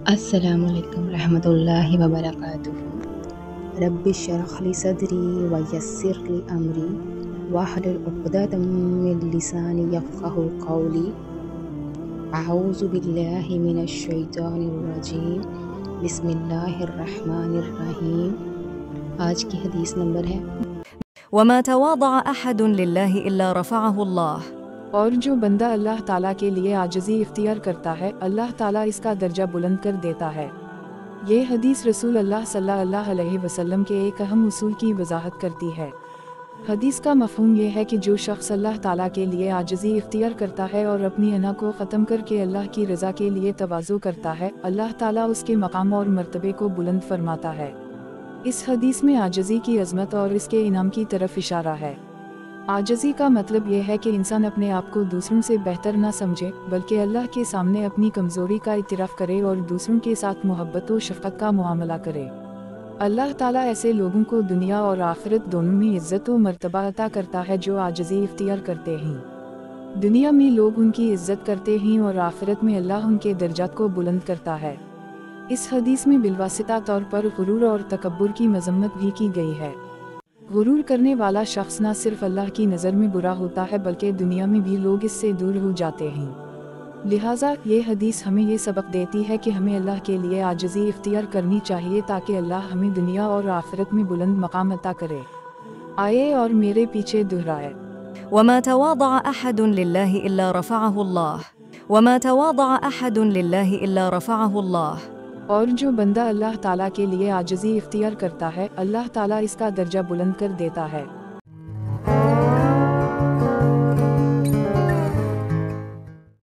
السلام علیکم رحمۃ اللہ وبرکاتہ۔ رب اشرح لی صدری ویسر لی امری واحلل عقدۃ من لسانی یفقہوا قولی۔ اعوذ باللہ من الشیطان الرجیم، بسم اللہ الرحمن الرحیم۔ آج کی حدیث نمبر ہے وما تواضع احد للہ الا رفعہ اللہ۔ اور جو بندہ اللہ تعالیٰ کے لیے عاجزی اختیار کرتا ہے، اللہ تعالیٰ اس کا درجہ بلند کر دیتا ہے۔ یہ حدیث رسول اللہ صلی اللہ علیہ وسلم کے ایک اہم اصول کی وضاحت کرتی ہے۔ حدیث کا مفہوم یہ ہے کہ جو شخص اللہ تعالیٰ کے لیے عاجزی اختیار کرتا ہے اور اپنی انا کو ختم کر کے اللہ کی رضا کے لیے تواضع کرتا ہے، اللہ تعالیٰ اس کے مقام اور مرتبے کو بلند فرماتا ہے۔ اس حدیث میں عاجزی کی عظمت اور اس کے انعام کی طرف اشارہ ہے۔ عاجزی کا مطلب یہ ہے کہ انسان اپنے آپ کو دوسروں سے بہتر نہ سمجھے، بلکہ اللہ کے سامنے اپنی کمزوری کا اعتراف کرے اور دوسروں کے ساتھ محبت و شفقت کا معاملہ کرے۔ اللہ تعالیٰ ایسے لوگوں کو دنیا اور آخرت دونوں میں عزت و مرتبہ عطا کرتا ہے جو عاجزی اختیار کرتے ہیں۔ دنیا میں لوگ ان کی عزت کرتے ہیں اور آخرت میں اللہ ان کے درجات کو بلند کرتا ہے۔ اس حدیث میں بالواسطہ طور پر غرور اور تکبر کی مذمت بھی کی گئی ہے۔ غرور کرنے والا شخص نہ صرف اللہ کی نظر میں برا ہوتا ہے بلکہ دنیا میں بھی لوگ اس سے دور ہو جاتے ہیں۔ لہٰذا یہ حدیث ہمیں یہ سبق دیتی ہے کہ ہمیں اللہ کے لیے عاجزی اختیار کرنی چاہیے تاکہ اللہ ہمیں دنیا اور آخرت میں بلند مقام عطا کرے۔ آئے اور میرے پیچھے دہرائے۔ وما تواضع احد للہ الا رفعہ اللہ۔ وما تواضع احد للہ الا رفعہ اللہ۔ اور جو بندہ اللہ تعالیٰ کے لیے عاجزی اختیار کرتا ہے، اللہ تعالیٰ اس کا درجہ بلند کر دیتا ہے۔